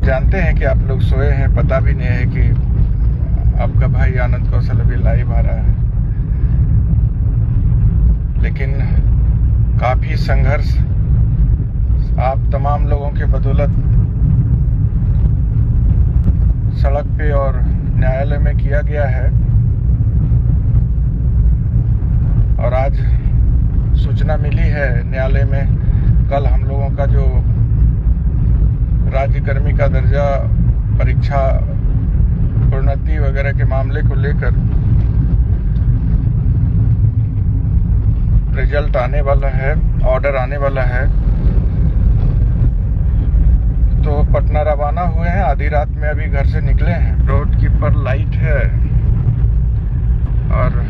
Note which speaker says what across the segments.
Speaker 1: जानते हैं कि आप लोग सोए हैं, पता भी नहीं है कि आपका भाई आनंद कौशल अभी लाइव आ रहा है। लेकिन काफी संघर्ष आप तमाम लोगों के बदौलत सड़क पे और न्यायालय में किया गया है। और आज सूचना मिली है न्यायालय में, कल हम लोगों का जो राज्यकर्मी का दर्जा परीक्षा प्रोन्नति वगैरह के मामले को लेकर रिजल्ट आने वाला है, ऑर्डर आने वाला है। तो पटना रवाना हुए हैं, आधी रात में अभी घर से निकले हैं। रोड की पर लाइट है और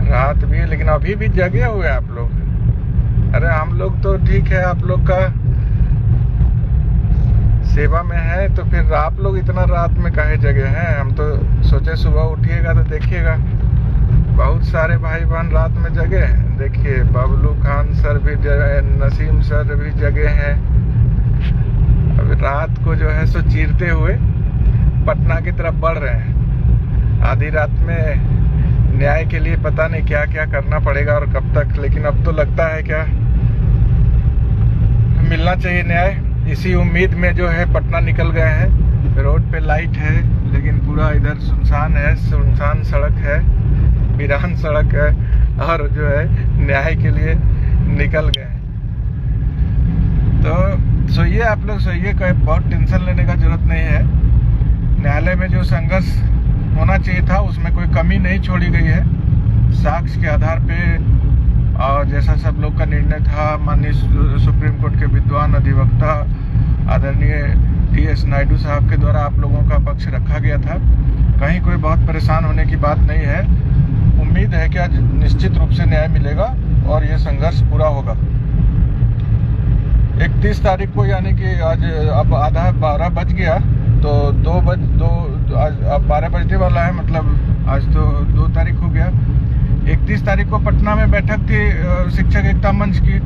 Speaker 1: रात भी है, लेकिन अभी भी जगे हुए हैं आप लोग। अरे हम लोग तो ठीक है, आप लोग का सेवा में है, तो फिर आप लोग इतना रात में काहे जगे हैं। हम तो सोचे सुबह उठिएगा तो देखिएगा बहुत सारे भाई बहन रात में जगे हैं। देखिए बबलू खान सर भी जगे, नसीम सर भी जगे हैं। अब रात को जो है सो चीरते हुए पटना की तरफ बढ़ रहे हैं। आधी रात में न्याय के लिए पता नहीं क्या क्या करना पड़ेगा और कब तक, लेकिन अब तो लगता है क्या मिलना चाहिए न्याय। इसी उम्मीद में जो है पटना निकल गए हैं। रोड पे लाइट है लेकिन पूरा इधर सुनसान है, सुनसान सड़क है, वीरान सड़क है और जो है न्याय के लिए निकल गए। तो सोइए आप लोग, सोइए, कोई बहुत टेंशन लेने का जरूरत नहीं है। न्यायालय में जो संघर्ष होना चाहिए था उसमें कोई कमी नहीं छोड़ी गई है। साक्ष्य के आधार पे और जैसा सब लोग का निर्णय था, माननीय सुप्रीम कोर्ट के विद्वान अधिवक्ता आदरणीय टी.एस. नायडू साहब के द्वारा आप लोगों का पक्ष रखा गया था। कहीं कोई बहुत परेशान होने की बात नहीं है। उम्मीद है कि आज निश्चित रूप से न्याय मिलेगा और ये संघर्ष पूरा होगा। 31 तारीख को, यानी कि आज अब आधा 12 बज गया, तो आज अब 12 बजने वाला है, मतलब आज तो 2 तारीख हो गया। 31 तारीख को पटना में बैठक थी शिक्षक एकता मंच की,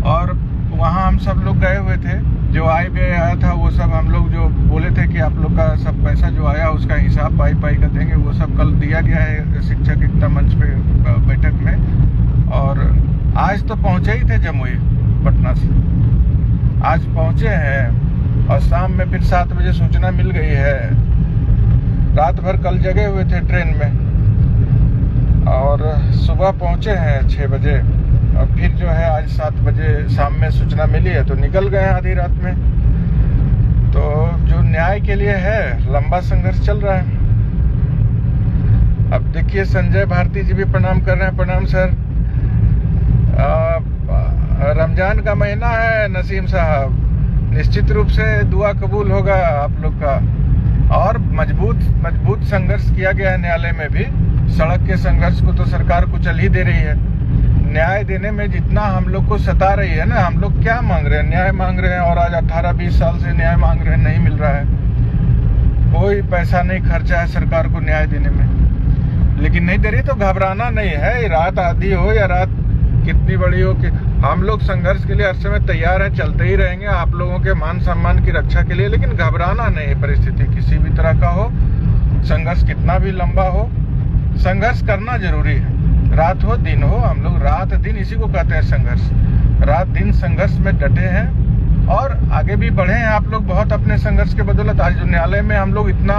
Speaker 1: और वहाँ हम सब लोग गए हुए थे। जो आया था वो सब हम लोग जो बोले थे कि आप लोग का सब पैसा जो आया उसका हिसाब पाई का देंगे, वो सब कल दिया गया है शिक्षक एकता मंच पे बैठक में। और आज तो पहुँचे ही थे जमुई, पटना से आज पहुँचे हैं और शाम में फिर 7 बजे सूचना मिल गई है। रात भर कल जगे हुए थे ट्रेन में और सुबह पहुंचे हैं 6 बजे, और फिर जो है आज 7 बजे शाम में सूचना मिली है तो निकल गए हैं आधी रात में। तो जो न्याय के लिए है, लंबा संघर्ष चल रहा है। अब देखिए संजय भारती जी भी प्रणाम कर रहे हैं। प्रणाम सर। रमजान का महीना है नसीम साहब, निश्चित रूप से दुआ कबूल होगा आप लोग का। और मजबूत संघर्ष किया गया है न्यायालय में भी। सड़क के संघर्ष को तो सरकार कुचल ही दे रही है। न्याय देने में जितना हम लोग को सता रही है ना, हम लोग क्या मांग रहे हैं, न्याय मांग रहे हैं, और आज 18-20 साल से न्याय मांग रहे हैं, नहीं मिल रहा है। कोई पैसा नहीं खर्चा है सरकार को न्याय देने में, लेकिन नहीं दे रही तो घबराना नहीं है। रात आधी हो या रात कितनी बड़ी हो, कि हम लोग संघर्ष के लिए हर समय तैयार हैं, चलते ही रहेंगे आप लोगों के मान सम्मान की रक्षा के लिए। लेकिन घबराना नहीं है, परिस्थिति किसी भी तरह का हो, संघर्ष कितना भी लंबा हो, संघर्ष करना जरूरी है। रात हो दिन हो, हम लोग रात दिन इसी को कहते हैं संघर्ष। रात दिन संघर्ष में डटे हैं और आगे भी बढ़े हैं आप लोग बहुत अपने संघर्ष के बदौलत। आज न्यायालय में हम लोग इतना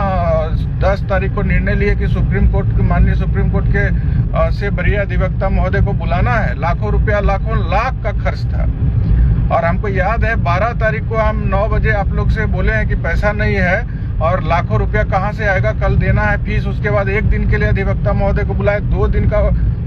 Speaker 1: 10 तारीख को निर्णय लिए कि सुप्रीम कोर्ट के, माननीय सुप्रीम कोर्ट के से वरीय अधिवक्ता महोदय को बुलाना है। लाखों रुपया, लाखों लाख का खर्च था। और हमको याद है 12 तारीख को हम 9 बजे आप लोग से बोले हैं कि पैसा नहीं है और लाखों रुपया कहाँ से आएगा, कल देना है फीस। उसके बाद 1 दिन के लिए अधिवक्ता महोदय को बुलाए, 2 दिन का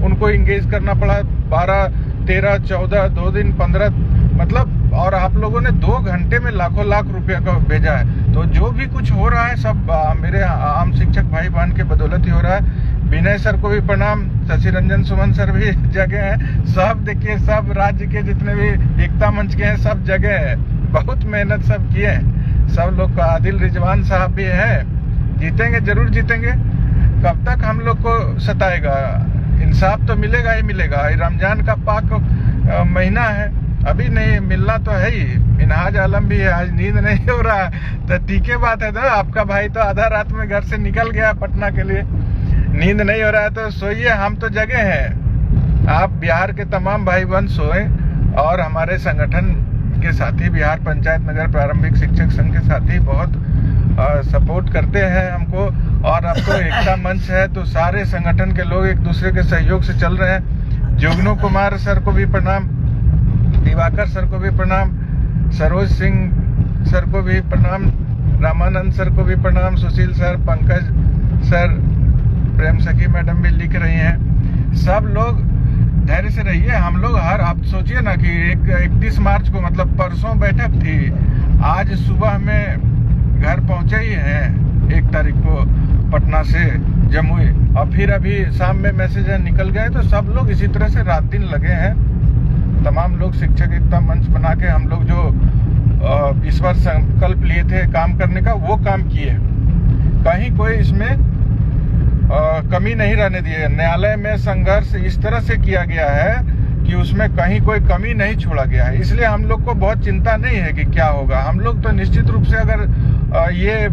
Speaker 1: उनको इंगेज करना पड़ा, 12, 13, 14, 2 दिन, 15, मतलब। और आप लोगों ने 2 घंटे में लाखों लाख रुपया का भेजा है। तो जो भी कुछ हो रहा है सब मेरे आम शिक्षक भाई बहन के बदौलत ही हो रहा है। विनय सर को भी प्रणाम, शशि रंजन सुमन सर भी जगह हैं, सब देखिए, सब राज्य के जितने भी एकता मंच के हैं सब जगह है। बहुत मेहनत सब किए हैं सब लोग का। आदिल रिजवान साहब भी हैं। जीतेंगे, जरूर जीतेंगे। कब तक हम लोग को सताएगा? इंसाफ तो मिलेगा ही मिलेगा। रमजान का पाक महीना है, अभी नहीं मिलना तो है ही। मिनहाज आलम भी है, आज नींद नहीं हो रहा तो ठीक है बात है ना। आपका भाई तो आधा रात में घर से निकल गया पटना के लिए, नींद नहीं हो रहा है तो सोइए, हम तो जगे हैं। आप बिहार के तमाम भाई बहन सोए और हमारे संगठन के साथी बिहार पंचायत नगर प्रारंभिक शिक्षक संघ के साथी बहुत सपोर्ट करते हैं हमको। और अब तो एकता मंच है तो सारे संगठन के लोग एक दूसरे के सहयोग से चल रहे हैं। जुगनू कुमार सर को भी प्रणाम, दिवाकर सर को भी प्रणाम, सरोज सिंह सर को भी प्रणाम, रामानंद सर को भी प्रणाम, सुशील सर, पंकज सर, प्रेम सखी मैडम भी लिख रही हैं। सब लोग धैर्य से रहिए। हम लोग आप सोचिए ना कि 31 मार्च को मतलब परसों बैठक थी, आज सुबह में घर पहुंचे ही हैं 1 तारीख को पटना से जमुई, और फिर अभी शाम में मैसेज है निकल गए। तो सब लोग इसी तरह से रात दिन लगे हैं। तमाम लोग शिक्षक एकता मंच बना के हम लोग जो इस बार संकल्प लिए थे काम करने का, वो काम किए। कहीं कोई इसमें कमी नहीं रहने दिए। न्यायालय में संघर्ष इस तरह से किया गया है कि उसमें कहीं कोई कमी नहीं छोड़ा गया है। इसलिए हम लोग को बहुत चिंता नहीं है कि क्या होगा। हम लोग तो निश्चित रूप से अगर ये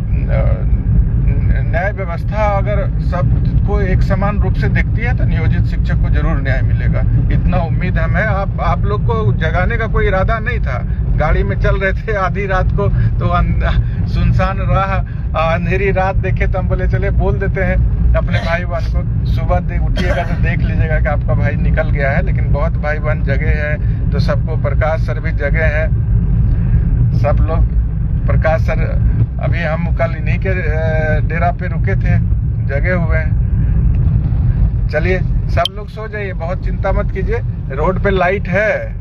Speaker 1: न्याय व्यवस्था अगर सबको एक समान रूप से देखती है तो नियोजित शिक्षक को जरूर न्याय मिलेगा, इतना उम्मीद हमें। आप लोग को जगाने का कोई इरादा नहीं था। गाड़ी में चल रहे थे आधी रात को तो सुनसान राह, अंधेरी रात देखे तो हम बोले चले बोल देते हैं अपने भाई बहन को। सुबह उठिएगा तो देख लीजिएगा कि आपका भाई निकल गया है। लेकिन बहुत भाई बहन जगे हैं तो सबको, प्रकाश सर भी जगे हैं, सब लोग। प्रकाश सर अभी हम कल इन्हीं के डेरा पे रुके थे, जगे हुए हैं। चलिए सब लोग सो जाइए, बहुत चिंता मत कीजिए। रोड पे लाइट है,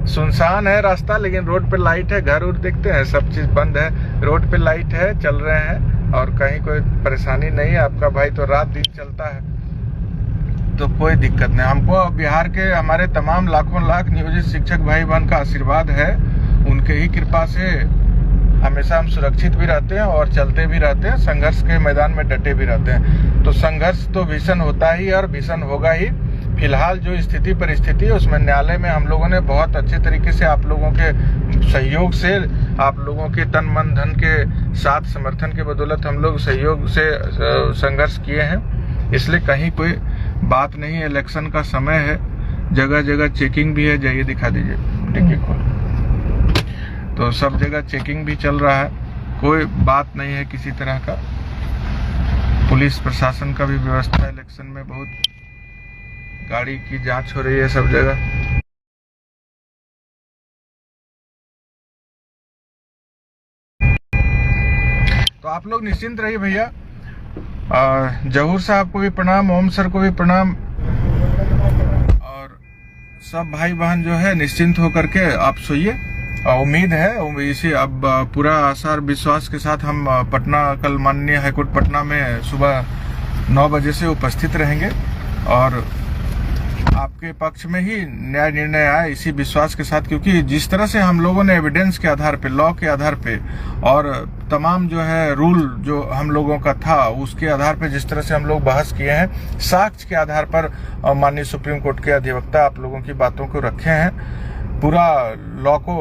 Speaker 1: सुनसान है रास्ता लेकिन रोड पे लाइट है। घर उर देखते हैं सब चीज बंद है, रोड पे लाइट है, चल रहे हैं और कहीं कोई परेशानी नहीं है। आपका भाई तो रात दिन चलता है तो कोई दिक्कत नहीं। हमको बिहार के हमारे तमाम लाखों लाख नियोजित शिक्षक भाई बहन का आशीर्वाद है, उनके ही कृपा से हमेशा हम सुरक्षित भी रहते हैं और चलते भी रहते हैं, संघर्ष के मैदान में डटे भी रहते हैं। तो संघर्ष तो भीषण होता ही और भीषण होगा ही। फिलहाल जो स्थिति परिस्थिति है उसमें न्यायालय में हम लोगों ने बहुत अच्छे तरीके से आप लोगों के सहयोग से, आप लोगों के तन मन धन के साथ समर्थन के बदौलत हम लोग सहयोग से संघर्ष किए हैं। इसलिए कहीं कोई बात नहीं है। इलेक्शन का समय है, जगह जगह चेकिंग भी है। जाइए दिखा दीजिए डिक्की को, तो सब जगह चेकिंग भी चल रहा है, कोई बात नहीं है किसी तरह का। पुलिस प्रशासन का भी व्यवस्था इलेक्शन में, बहुत गाड़ी की जांच हो रही है सब जगह। तो आप लोग निश्चिंत रहिए भैया। जहूर साहब को भी प्रणाम, ओम सर को भी प्रणाम, और सब भाई बहन जो है निश्चिंत होकर के आप सोइए। उम्मीद है इसी अब पूरा आशा और विश्वास के साथ हम पटना, कल माननीय हाईकोर्ट पटना में सुबह 9 बजे से उपस्थित रहेंगे और आपके पक्ष में ही न्याय निर्णय आए, इसी विश्वास के साथ। क्योंकि जिस तरह से हम लोगों ने एविडेंस के आधार पे, लॉ के आधार पे और तमाम जो है रूल जो हम लोगों का था उसके आधार पे जिस तरह से हम लोग बहस किए हैं, साक्ष्य के आधार पर माननीय सुप्रीम कोर्ट के अधिवक्ता आप लोगों की बातों को रखे हैं, पूरा लॉ को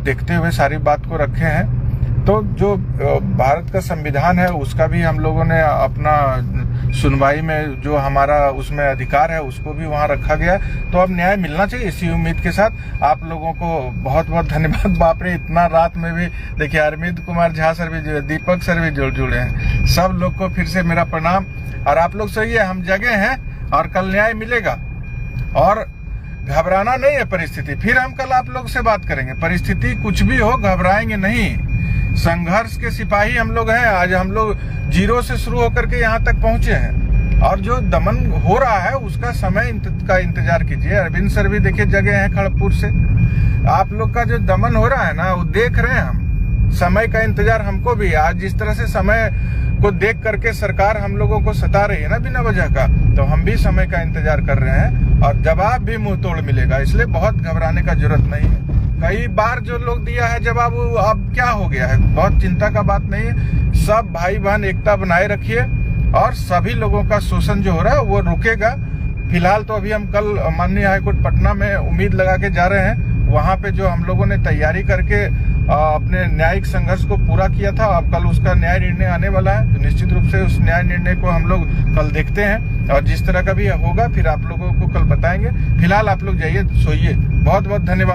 Speaker 1: देखते हुए सारी बात को रखे हैं। तो जो भारत का संविधान है उसका भी हम लोगों ने अपना सुनवाई में जो हमारा उसमें अधिकार है उसको भी वहां रखा गया। तो अब न्याय मिलना चाहिए, इसी उम्मीद के साथ आप लोगों को बहुत बहुत धन्यवाद। बाप रे, इतना रात में भी देखिए अरविंद कुमार झा सर भी, दीपक सर भी जुड़े हैं। सब लोग को फिर से मेरा प्रणाम। और आप लोग सही है, हम जगह हैं और कल न्याय मिलेगा और घबराना नहीं है। परिस्थिति फिर हम कल आप लोग से बात करेंगे। परिस्थिति कुछ भी हो, घबराएंगे नहीं। संघर्ष के सिपाही हम लोग हैं। आज हम लोग 0 से शुरू होकर के यहाँ तक पहुंचे हैं और जो दमन हो रहा है उसका समय का इंतजार कीजिए। अरविंद सर भी देखिए जगह हैं खड़गपुर से। आप लोग का जो दमन हो रहा है ना, वो देख रहे हैं हम। समय का इंतजार हमको भी। आज जिस तरह से समय को देख करके सरकार हम लोगों को सता रही है ना बिना वजह का, तो हम भी समय का इंतजार कर रहे हैं और जवाब भी मुंह तोड़ मिलेगा। इसलिए बहुत घबराने का जरूरत नहीं है। कई बार जो लोग दिया है जवाब, वो अब क्या हो गया है, बहुत चिंता का बात नहीं है। सब भाई बहन एकता बनाए रखिए और सभी लोगों का शोषण जो हो रहा है वो रुकेगा। फिलहाल तो अभी हम कल माननीय हाईकोर्ट पटना में उम्मीद लगा के जा रहे हैं वहां पे जो हम लोगों ने तैयारी करके अपने न्यायिक संघर्ष को पूरा किया था। अब कल उसका न्याय निर्णय आने वाला है, तो निश्चित रूप से उस न्याय निर्णय को हम लोग कल देखते हैं और जिस तरह का भी होगा फिर आप लोगों को कल बताएंगे। फिलहाल आप लोग जाइए, सोइए। बहुत बहुत धन्यवाद।